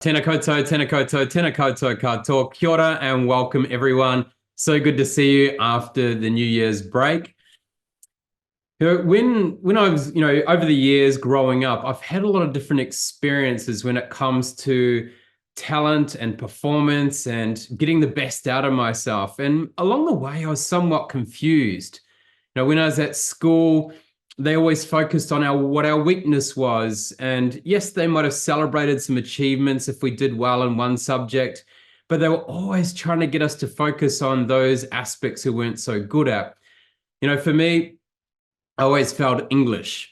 Tēnā koutou, tēnā koutou, tēnā koutou katoa, kia ora, and welcome everyone. So good to see you after the New Year's break. When I was, over the years growing up, I've had a lot of different experiences when it comes to talent and performance and getting the best out of myself. And along the way, I was somewhat confused. When I was at school, they always focused on what our weakness was. And yes, they might have celebrated some achievements if we did well in one subject, but they were always trying to get us to focus on those aspects we weren't so good at. For me, I always felt English,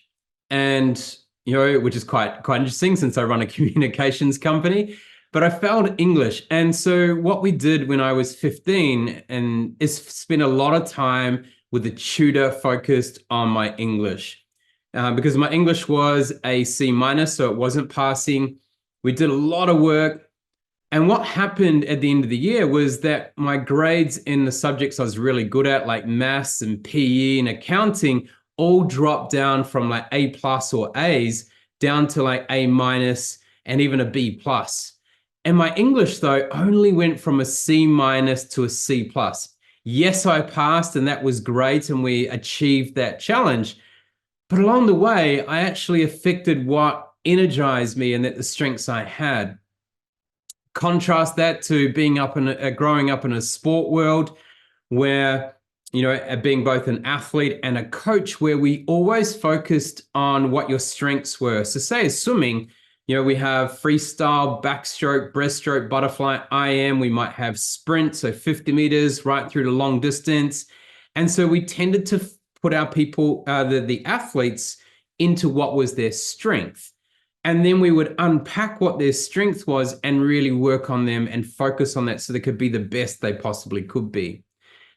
and which is quite interesting since I run a communications company. But I failed English, and so what we did when I was 15 and is spend a lot of time with a tutor focused on my English, because my English was a C minus, so it wasn't passing. We did a lot of work, and what happened at the end of the year was that my grades in the subjects I was really good at, like maths and PE and accounting, all dropped down from like A plus or A's down to like A minus and even a B plus. And my English, though, only went from a C minus to a C plus. Yes, I passed, and that was great, and we achieved that challenge. But along the way, I actually affected what energized me and that the strengths I had. Contrast that to growing up in a sport world where, being both an athlete and a coach, where we always focused on what your strengths were. So say as swimming, we have freestyle, backstroke, breaststroke, butterfly, IM. We might have sprint, so 50 meters right through to long distance. And so we tended to put our people, the athletes, into what was their strength. And then we would unpack what their strength was and really work on them and focus on that so they could be the best they possibly could be.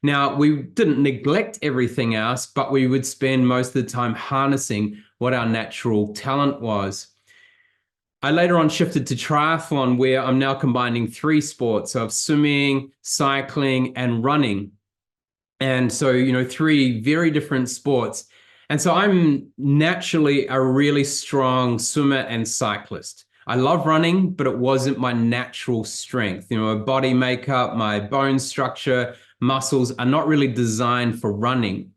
Now, we didn't neglect everything else, but we would spend most of the time harnessing what our natural talent was. I later on shifted to triathlon, where I'm now combining three sports of swimming, cycling, and running. And so, three very different sports. And so I'm naturally a really strong swimmer and cyclist. I love running, but it wasn't my natural strength. My body makeup, my bone structure, muscles are not really designed for running.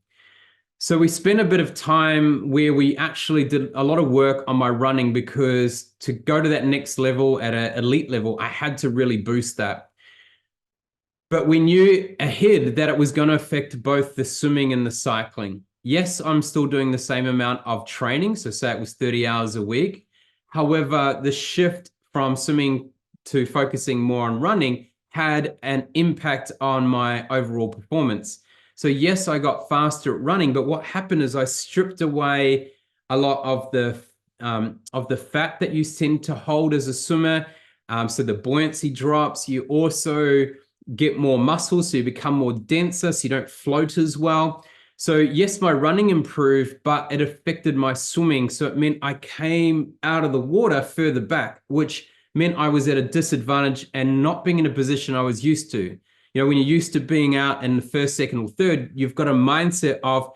So we spent a bit of time where we actually did a lot of work on my running, because to go to that next level at an elite level, I had to really boost that. But we knew ahead that it was going to affect both the swimming and the cycling. Yes, I'm still doing the same amount of training. So say it was 30 hours a week. However, the shift from swimming to focusing more on running had an impact on my overall performance. So yes, I got faster at running, but what happened is I stripped away a lot of the fat that you tend to hold as a swimmer. So the buoyancy drops. You also get more muscle, so you become more denser, so you don't float as well. So yes, my running improved, but it affected my swimming. So it meant I came out of the water further back, which meant I was at a disadvantage and not being in a position I was used to. When you're used to being out in the first, second, or third, you've got a mindset of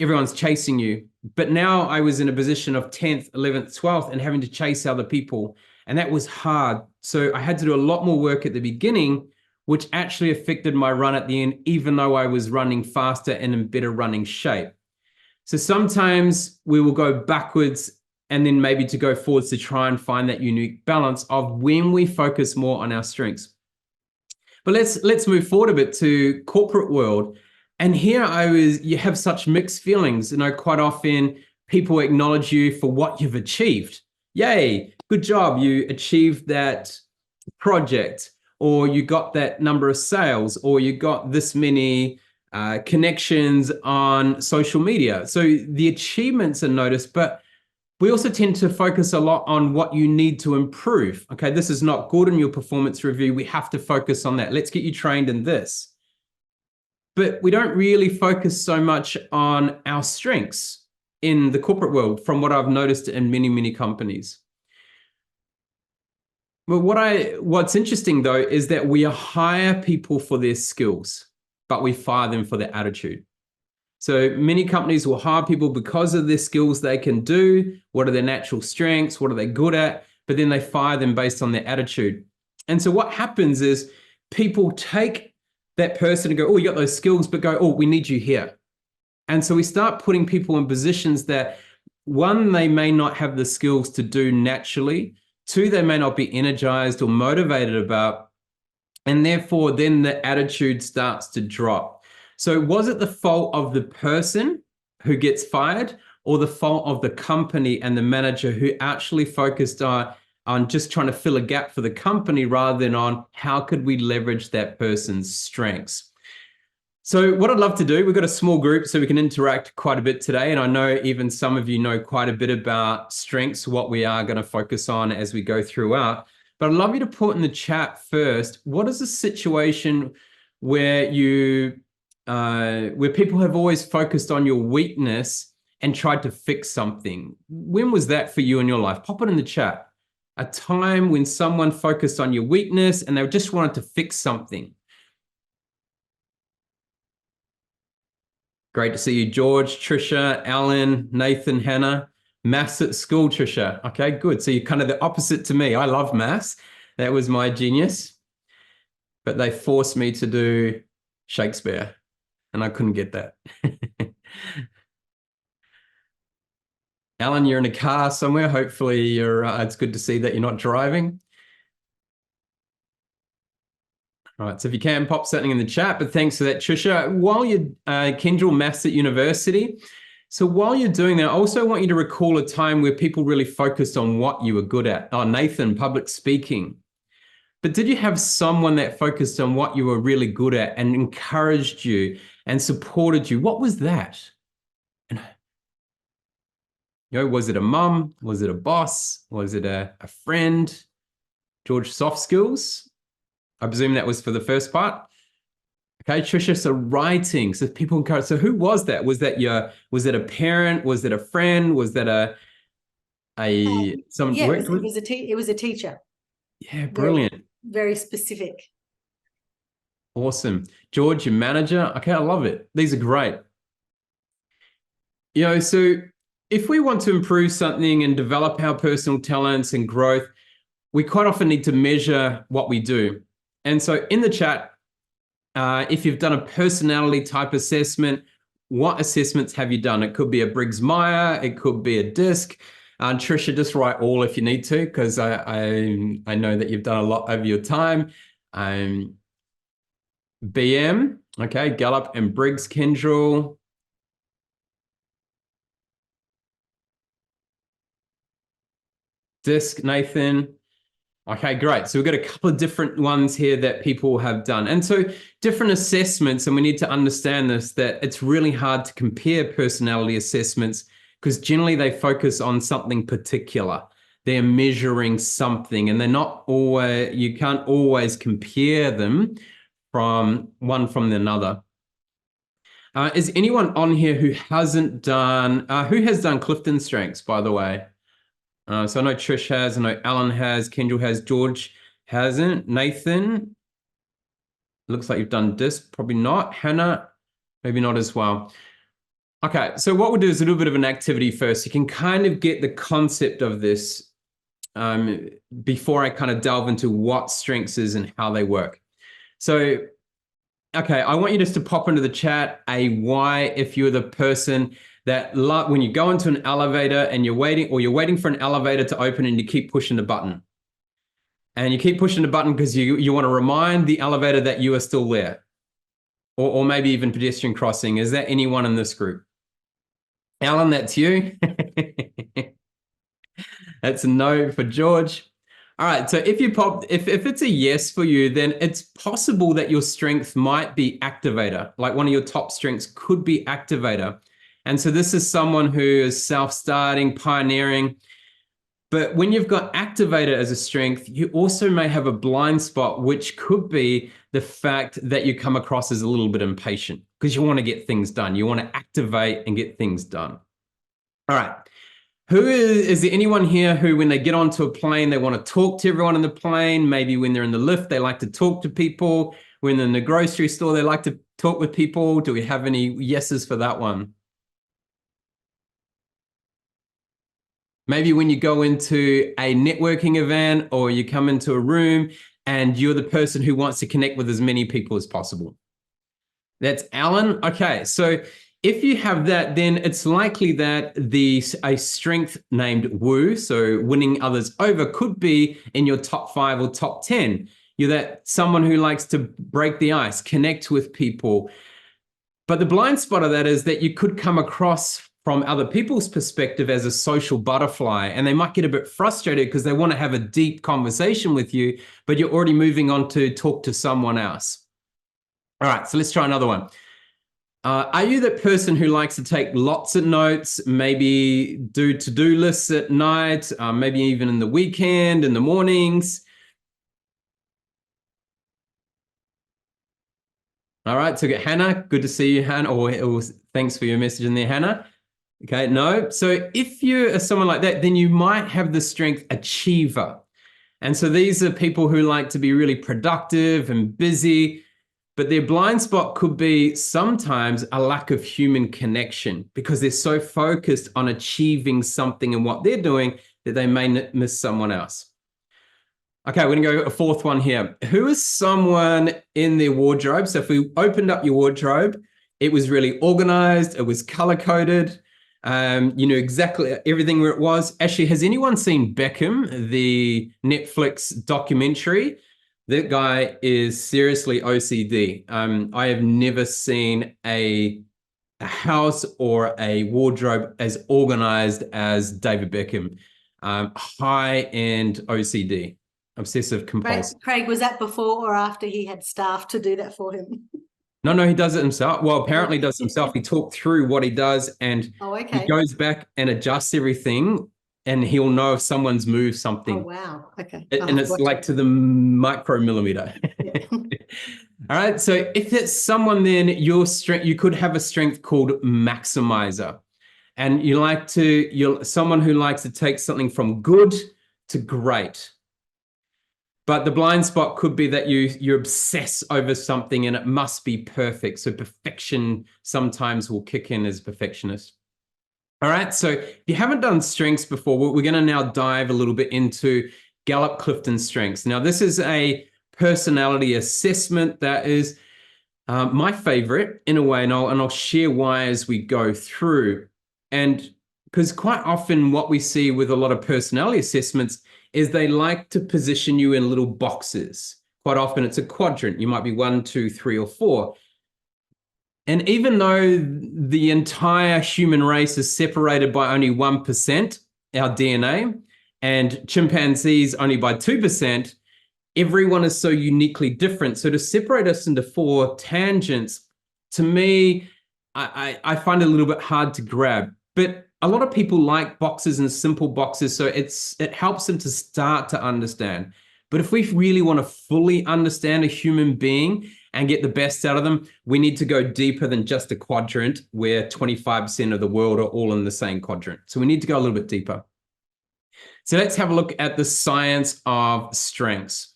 everyone's chasing you. But now I was in a position of 10th, 11th, 12th and having to chase other people. And that was hard. So I had to do a lot more work at the beginning, which actually affected my run at the end, even though I was running faster and in better running shape. So sometimes we will go backwards and then maybe to go forwards to try and find that unique balance of when we focus more on our strengths. But let's move forward a bit to corporate world. And here you have such mixed feelings. Quite often people acknowledge you for what you've achieved. Yay, good job. You achieved that project, or you got that number of sales, or you got this many connections on social media. So the achievements are noticed, but we also tend to focus a lot on what you need to improve. Okay, this is not good in your performance review. We have to focus on that. Let's get you trained in this. But we don't really focus so much on our strengths in the corporate world, from what I've noticed in many, many companies. But what's interesting, though, is that we hire people for their skills, but we fire them for their attitude. So many companies will hire people because of their skills they can do, what are their natural strengths, what are they good at, but then they fire them based on their attitude. And so what happens is people take that person and go, oh, you got those skills, but go, oh, we need you here. And so we start putting people in positions that, one, they may not have the skills to do naturally. Two, they may not be energized or motivated about, and therefore then the attitude starts to drop. So was it the fault of the person who gets fired, or the fault of the company and the manager who actually focused on just trying to fill a gap for the company rather than on how could we leverage that person's strengths? So what I'd love to do, we've got a small group so we can interact quite a bit today. And I know even some of you know quite a bit about strengths, what we are going to focus on as we go throughout. But I'd love you to put in the chat first, what is a situation where where people have always focused on your weakness and tried to fix something? When was that for you in your life? Pop it in the chat. A time when someone focused on your weakness and they just wanted to fix something. Great to see you, George, Trisha, Alan, Nathan, Hannah. Maths at school, Trisha. Okay, good. So you're kind of the opposite to me. I love maths. That was my genius. But they forced me to do Shakespeare, and I couldn't get that. Alan, you're in a car somewhere. Hopefully you're, it's good to see that you're not driving. All right, so if you can, pop something in the chat, but thanks for that, Trisha. While you're, Kendall, Maths at University, so while you're doing that, I also want you to recall a time where people really focused on what you were good at. Oh, Nathan, public speaking. But did you have someone that focused on what you were really good at and encouraged you and supported you? What was that? And, was it a mum? Was it a boss? Was it a friend? George, soft skills? I presume that was for the first part. Okay, Trisha, so writing, so people encourage. So who was that? Was that was it a parent? Was it a friend? Was that someone yeah, worked with? It was a teacher. Yeah, brilliant. Very specific. Awesome. George, your manager. Okay, I love it. These are great. So if we want to improve something and develop our personal talents and growth, we quite often need to measure what we do. And so in the chat, if you've done a personality type assessment, what assessments have you done? It could be a Briggs-Meyer, it could be a DISC. Trisha, just write all if you need to, because I know that you've done a lot over your time. BM, okay, Gallup and Briggs, Kendall. DISC, Nathan. Okay, great. So we've got a couple of different ones here that people have done. And so different assessments, and we need to understand this, that it's really hard to compare personality assessments because generally they focus on something particular. They're measuring something, and they're not always, you can't always compare them from one from another. Is anyone on here who hasn't done, who has done Clifton Strengths, by the way? So I know Trish has, I know Alan has, Kendall has, George hasn't, Nathan, looks like you've done DISC, probably not. Hannah, maybe not as well. Okay, so what we'll do is a little bit of an activity first. You can kind of get the concept of this before I kind of delve into what strengths is and how they work. So, okay, I want you just to pop into the chat a why if you're the person that when you go into an elevator and you're waiting for an elevator to open and you keep pushing the button. And you keep pushing the button because you want to remind the elevator that you are still there. Or maybe even pedestrian crossing. Is that anyone in this group? Alan, that's you. That's a no for George. All right, so if it's a yes for you, then it's possible that your strength might be activator. Like one of your top strengths could be activator. And so this is someone who is self-starting, pioneering. But when you've got activator as a strength, you also may have a blind spot, which could be the fact that you come across as a little bit impatient because you want to get things done. You want to activate and get things done. All right. Is there anyone here who, when they get onto a plane, they want to talk to everyone in the plane? Maybe when they're in the lift, they like to talk to people. When they're in the grocery store, they like to talk with people. Do we have any yeses for that one? Maybe when you go into a networking event or you come into a room and you're the person who wants to connect with as many people as possible. That's Alan. Okay, so if you have that, then it's likely that a strength named woo, so winning others over, could be in your top 5 or top 10. You're that someone who likes to break the ice, connect with people. But the blind spot of that is that you could come across from other people's perspective as a social butterfly, and they might get a bit frustrated because they want to have a deep conversation with you, but you're already moving on to talk to someone else. All right, so let's try another one. Are you that person who likes to take lots of notes, maybe do to-do lists at night, maybe even in the weekend, in the mornings? All right, so get Hannah. Good to see you, Hannah. Or thanks for your message in there, Hannah. Okay, no. So if you're someone like that, then you might have the strength achiever. And so these are people who like to be really productive and busy, but their blind spot could be sometimes a lack of human connection because they're so focused on achieving something in what they're doing that they may miss someone else. Okay, we're going to go a fourth one here. Who is someone in their wardrobe? So if we opened up your wardrobe, it was really organized, it was color-coded, you knew exactly everything where it was. Actually, has anyone seen Beckham, the Netflix documentary? That guy is seriously OCD. I have never seen a house or a wardrobe as organized as David Beckham. High-end OCD, obsessive compulsive. Craig, was that before or after he had staff to do that for him? No, he does it himself. Well, apparently does it himself. He talked through what he does and he okay. goes back and adjusts everything and he'll know if someone's moved something. Oh, wow. Okay. And it's like to the micromillimeter. Yeah. All right. So if it's someone, then your strength, you could have a strength called maximizer. And you're someone who likes to take something from good to great. But the blind spot could be that you obsess over something and it must be perfect. So perfection sometimes will kick in as perfectionist. All right, so if you haven't done strengths before, we're going to now dive a little bit into Gallup-Clifton strengths. Now, this is a personality assessment that is my favorite in a way, and I'll share why as we go through. And because quite often what we see with a lot of personality assessments is they like to position you in little boxes. Quite often it's a quadrant. You might be 1, 2, 3, or 4. And even though the entire human race is separated by only 1%, our DNA, and chimpanzees only by 2%, everyone is so uniquely different. So to separate us into 4 tangents, to me, I find it a little bit hard to grab. But a lot of people like boxes and simple boxes, so it helps them to start to understand. But if we really want to fully understand a human being and get the best out of them, we need to go deeper than just a quadrant where 25% of the world are all in the same quadrant. So we need to go a little bit deeper. So let's have a look at the science of strengths.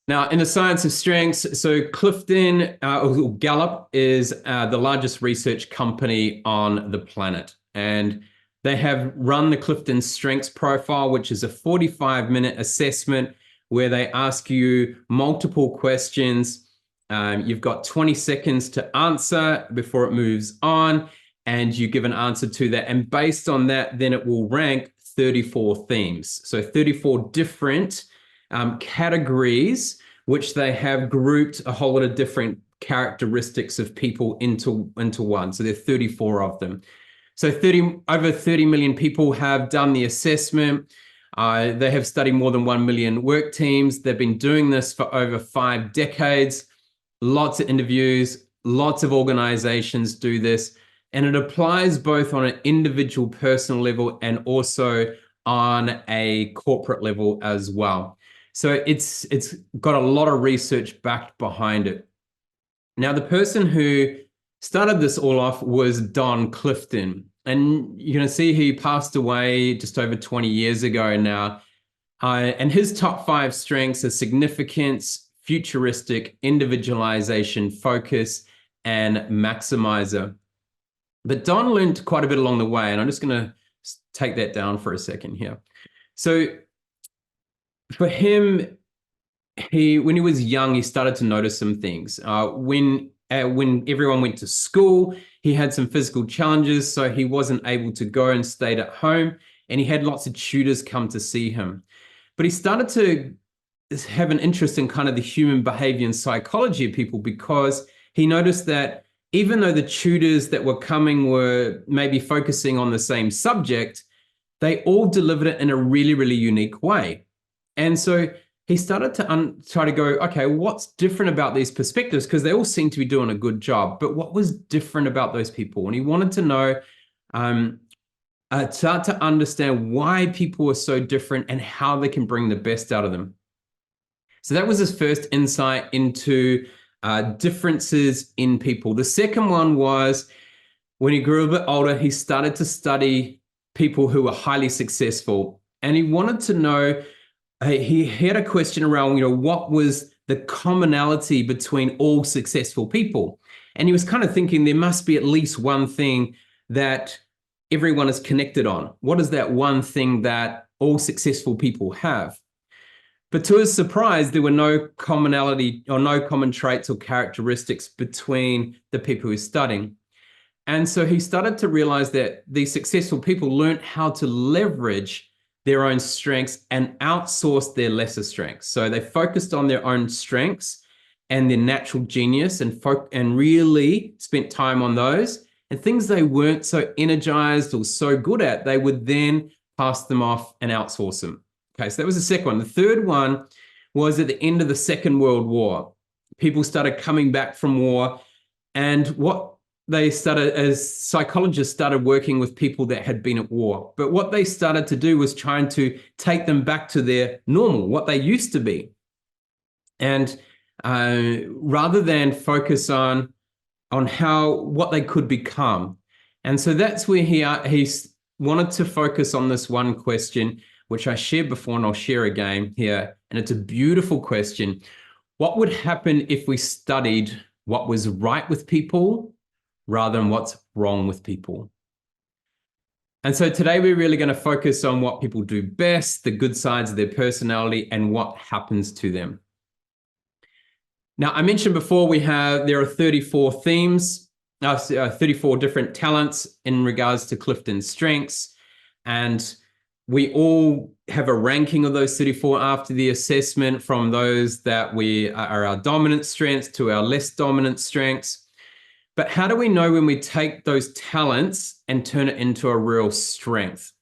Now, in the science of strengths, so Clifton, or Gallup is the largest research company on the planet. And they have run the Clifton Strengths Profile, which is a 45-minute assessment where they ask you multiple questions. You've got 20 seconds to answer before it moves on, and you give an answer to that. And based on that, then it will rank 34 themes. So 34 different categories, which they have grouped a whole lot of different characteristics of people into one. So there are 34 of them. So over 30 million people have done the assessment. They have studied more than 1 million work teams. They've been doing this for over 5 decades. Lots of interviews, lots of organizations do this. And it applies both on an individual personal level and also on a corporate level as well. So it's got a lot of research backed behind it. Now, the person who started this all off was Don Clifton. And you're going to see he passed away just over 20 years ago now. And his top 5 strengths are significance, futuristic, individualization, focus, and maximizer. But Don learned quite a bit along the way, and I'm just going to take that down for a second here. So for him, when he was young, he started to notice some things. When everyone went to school, he had some physical challenges, so he wasn't able to go and stayed at home, and he had lots of tutors come to see him. But he started to have an interest in kind of the human behavior and psychology of people, because he noticed that even though the tutors that were coming were maybe focusing on the same subject, they all delivered it in a really, really unique way. And so he started to try to go, okay, what's different about these perspectives? Because they all seem to be doing a good job, but what was different about those people? And he wanted to know, start to understand why people are so different and how they can bring the best out of them. So that was his first insight into differences in people. The second one was when he grew a bit older, he started to study people who were highly successful. And he wanted to know, he had a question around, what was the commonality between all successful people? And he was kind of thinking there must be at least one thing that everyone is connected on. What is that one thing that all successful people have? But to his surprise, there were no commonality or no common traits or characteristics between the people he was studying. And so he started to realize that these successful people learned how to leverage their own strengths and outsource their lesser strengths. So they focused on their own strengths and their natural genius and really spent time on those. And things they weren't so energized or so good at, they would then pass them off and outsource them. Okay, so that was the second one. The third one was at the end of the Second World War. People started coming back from war, and what they started, as psychologists, started working with people that had been at war. But what they started to do was trying to take them back to their normal, what they used to be. And rather than focus on what they could become. And so that's where he wanted to focus on this one question, which I shared before and I'll share again here. And it's a beautiful question. What would happen if we studied what was right with people rather than what's wrong with people? And so today we're really going to focus on what people do best, the good sides of their personality, and what happens to them. Now, I mentioned before there are 34 themes, 34 different talents in regards to Clifton's strengths. And we all have a ranking of those 34 after the assessment, from those that are our dominant strengths to our less dominant strengths. But how do we know when we take those talents and turn it into a real strength?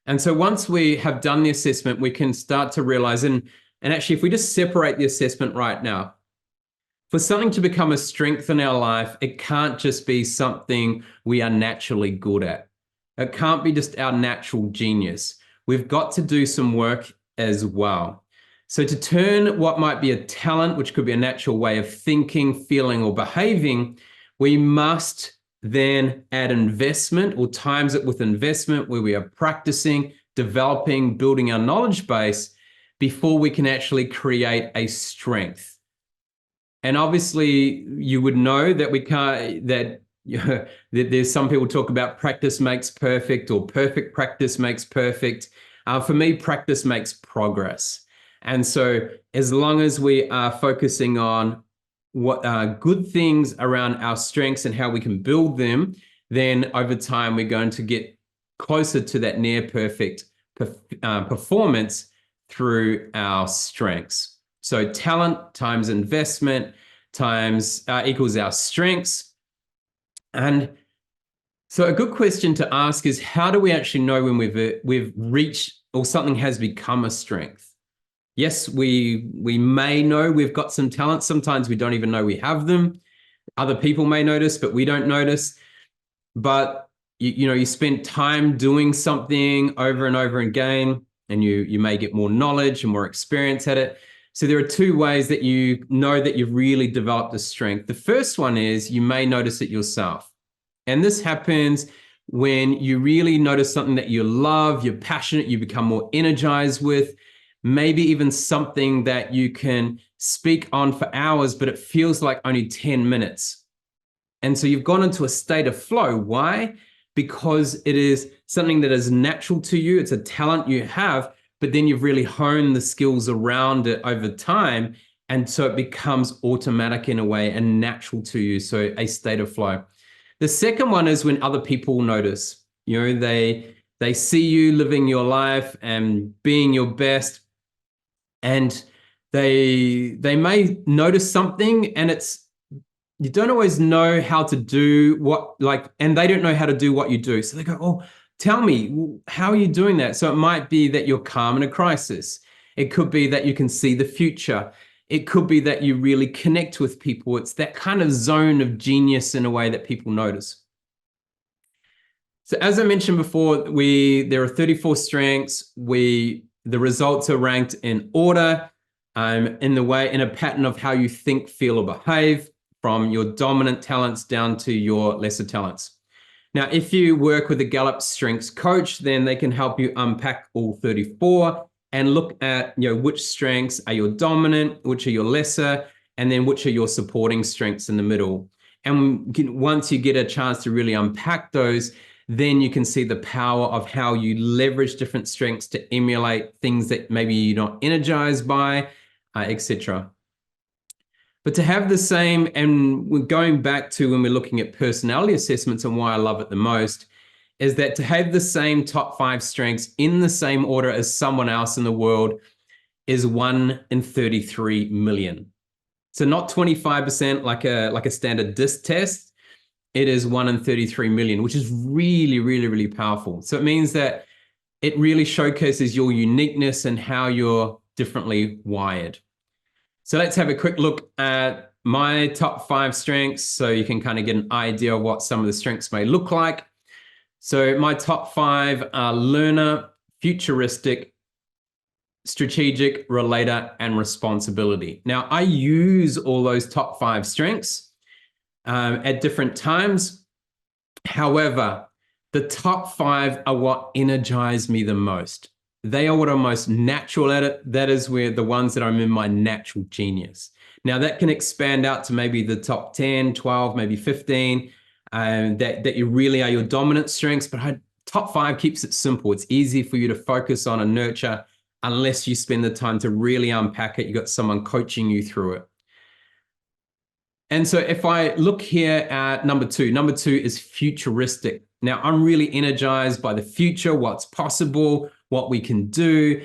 And so once we have done the assessment, we can start to realize, and actually, if we just separate the assessment right now, for something to become a strength in our life, it can't just be something we are naturally good at. It can't be just our natural genius. We've got to do some work as well. So to turn what might be a talent, which could be a natural way of thinking, feeling, or behaving, we must then add investment or times it with investment, where we are practicing, developing, building our knowledge base before we can actually create a strength. And obviously you would know that we can't, that there's some people talk about practice makes perfect, or perfect practice makes perfect. For me, practice makes progress. And so as long as we are focusing on what good things around our strengths and how we can build them, then over time we're going to get closer to that near perfect performance through our strengths. So talent times investment times equals our strengths. And so a good question to ask is, how do we actually know when we've reached, or something has become a strength? Yes, we may know we've got some talent. Sometimes we don't even know we have them. Other people may notice, but we don't notice. But you spend time doing something over and over again, and you may get more knowledge and more experience at it. So there are two ways that you know that you've really developed a strength. The first one is you may notice it yourself. And this happens when you really notice something that you love, you're passionate, you become more energized with, maybe even something that you can speak on for hours, but it feels like only 10 minutes. And so you've gone into a state of flow. Why? Because it is something that is natural to you. It's a talent you have, but then you've really honed the skills around it over time. And so it becomes automatic in a way and natural to you. So a state of flow. The second one is when other people notice. They see you living your life and being your best, and they may notice something, and you don't always know how to do and they don't know how to do what you do. So they go, oh, tell me, how are you doing that? So it might be that you're calm in a crisis. It could be that you can see the future. It could be that you really connect with people. It's that kind of zone of genius in a way that people notice. So as I mentioned before, there are 34 strengths. The results are ranked in order, in a pattern of how you think, feel, or behave, from your dominant talents down to your lesser talents. Now, if you work with a Gallup Strengths coach, then they can help you unpack all 34 and look at which strengths are your dominant, which are your lesser, and then which are your supporting strengths in the middle. And once you get a chance to really unpack those, then you can see the power of how you leverage different strengths to emulate things that maybe you're not energized by, etc. But to have the same, and we're going back to when we're looking at personality assessments and why I love it the most, is that to have the same top 5 strengths in the same order as someone else in the world is 1 in 33 million. So not 25% like a standard DISC test. It is 1 in 33 million, which is really, really, really powerful. So it means that it really showcases your uniqueness and how you're differently wired. So let's have a quick look at my top 5 strengths so you can kind of get an idea of what some of the strengths may look like. So my top 5 are learner, futuristic, strategic, relator, and responsibility. Now, I use all those top 5 strengths at different times. However, the top 5 are what energize me the most. They are what I'm most natural at it. That is where the ones that I'm in my natural genius. Now that can expand out to maybe the top 10, 12, maybe 15, that you really are your dominant strengths, but top 5 keeps it simple. It's easy for you to focus on and nurture unless you spend the time to really unpack it. You got someone coaching you through it. And so if I look here at number 2 is futuristic. Now I'm really energized by the future, what's possible, what we can do,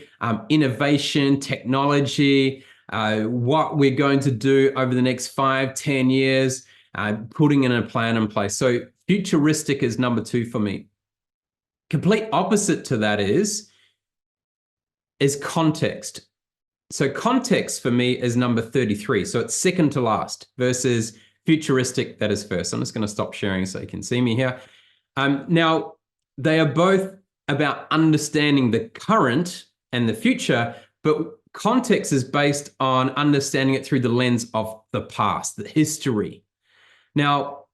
innovation, technology, what we're going to do over the next 5, 10 years, putting in a plan in place. So futuristic is number 2 for me. Complete opposite to that is context. So context for me is number 33. So it's second to last versus futuristic, that is first. I'm just going to stop sharing so you can see me here. Now, they are both about understanding the current and the future, but context is based on understanding it through the lens of the past, the history. Now,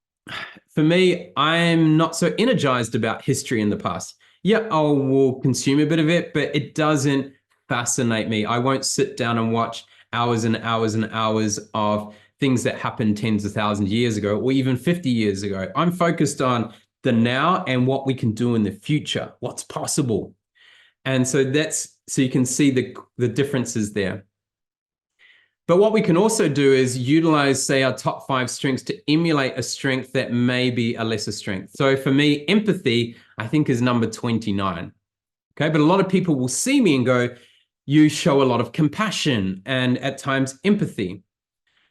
for me, I'm not so energized about history in the past. Yeah, I will consume a bit of it, but it doesn't fascinate me. I won't sit down and watch hours and hours and hours of things that happened tens of thousands of years ago or even 50 years ago. I'm focused on the now and what we can do in the future, what's possible. And so so you can see the differences there. But what we can also do is utilize, say, our top 5 strengths to emulate a strength that may be a lesser strength. So for me, empathy, I think, is number 29. Okay, but a lot of people will see me and go, you show a lot of compassion and at times empathy.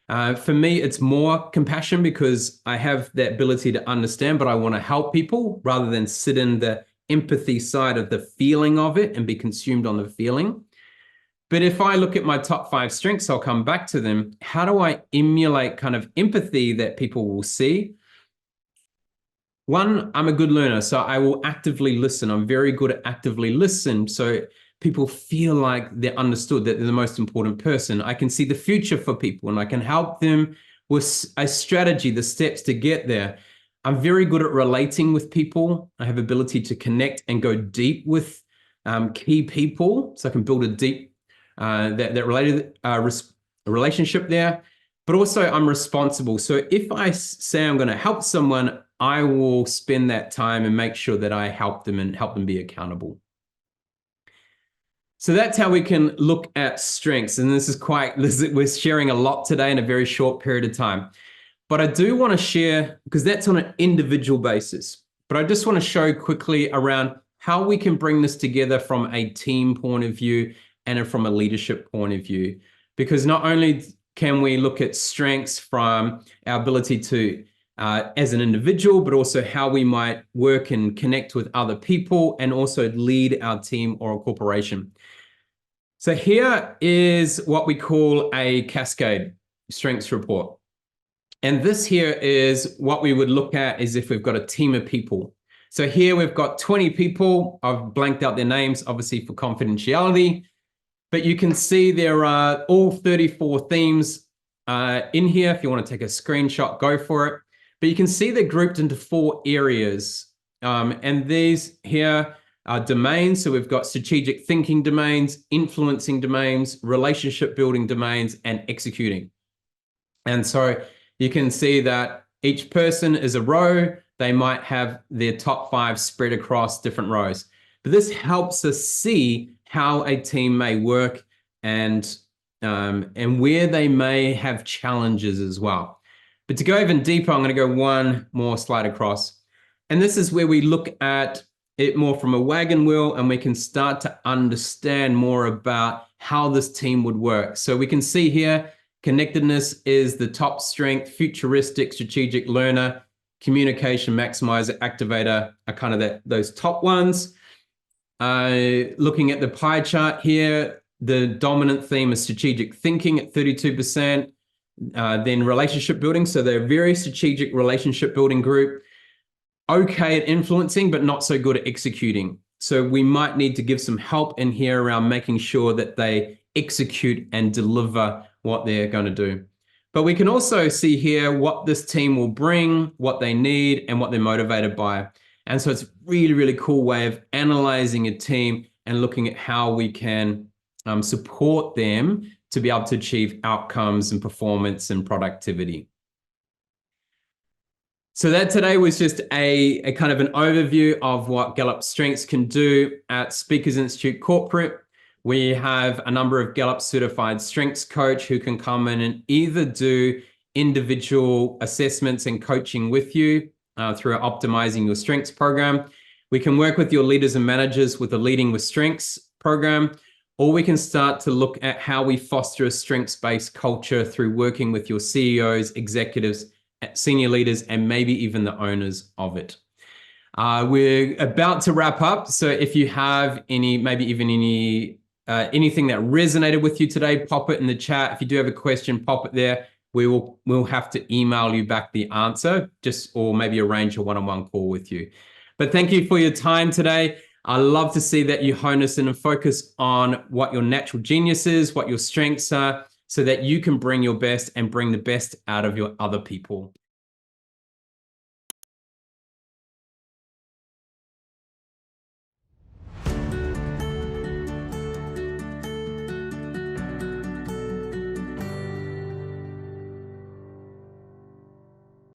For me, it's more compassion because I have the ability to understand, but I want to help people rather than sit in the empathy side of the feeling of it and be consumed on the feeling. But if I look at my top 5 strengths, I'll come back to them. How do I emulate kind of empathy that people will see? 1, I'm a good learner, so I will actively listen. I'm very good at actively listen. So people feel like they're understood, that they're the most important person. I can see the future for people and I can help them with a strategy, the steps to get there. I'm very good at relating with people. I have ability to connect and go deep with key people. So I can build a deep, related relationship there. but also I'm responsible. So if I say I'm going to help someone, I will spend that time and make sure that I help them and help them be accountable. So that's how we can look at strengths. And we're sharing a lot today in a very short period of time. But I do want to share, because that's on an individual basis, but I just want to show quickly around how we can bring this together from a team point of view and from a leadership point of view. Because not only can we look at strengths from our ability to, as an individual, but also how we might work and connect with other people and also lead our team or a corporation. So here is what we call a cascade strengths report. And this here is what we would look at is if we've got a team of people. So here we've got 20 people. I've blanked out their names, obviously for confidentiality, but you can see there are all 34 themes in here. If you want to take a screenshot, go for it. But you can see they're grouped into 4 areas. And these here are domains. So we've got strategic thinking domains, influencing domains, relationship building domains, and executing. And so you can see that each person is a row. They might have their top 5 spread across different rows. But this helps us see how a team may work and where they may have challenges as well. But to go even deeper, I'm going to go one more slide across. And this is where we look at it more from a wagon wheel, and we can start to understand more about how this team would work. So we can see here, connectedness is the top strength, futuristic, strategic learner, communication, maximizer, activator are kind of those top ones. Looking at the pie chart here, the dominant theme is strategic thinking at 32%, then relationship building. So they're a very strategic relationship building group, okay at influencing, but not so good at executing. So we might need to give some help in here around making sure that they execute and deliver what they're going to do. But we can also see here what this team will bring, what they need, and what they're motivated by. And so it's a really, really cool way of analyzing a team and looking at how we can support them to be able to achieve outcomes and performance and productivity. So that today was just a kind of an overview of what Gallup Strengths can do at Speakers Institute Corporate. We have a number of Gallup certified strengths coach who can come in and either do individual assessments and coaching with you through our Optimizing Your Strengths program. We can work with your leaders and managers with the Leading with Strengths program, or we can start to look at how we foster a strengths-based culture through working with your CEOs, executives, senior leaders, and maybe even the owners of it. We're about to wrap up. So if you have anything that resonated with you today, pop it in the chat. If you do have a question, pop it there. We'll have to email you back the answer, or maybe arrange a one-on-one call with you. But thank you for your time today. I love to see that you hone us in and focus on what your natural genius is, what your strengths are, so that you can bring your best and bring the best out of your other people.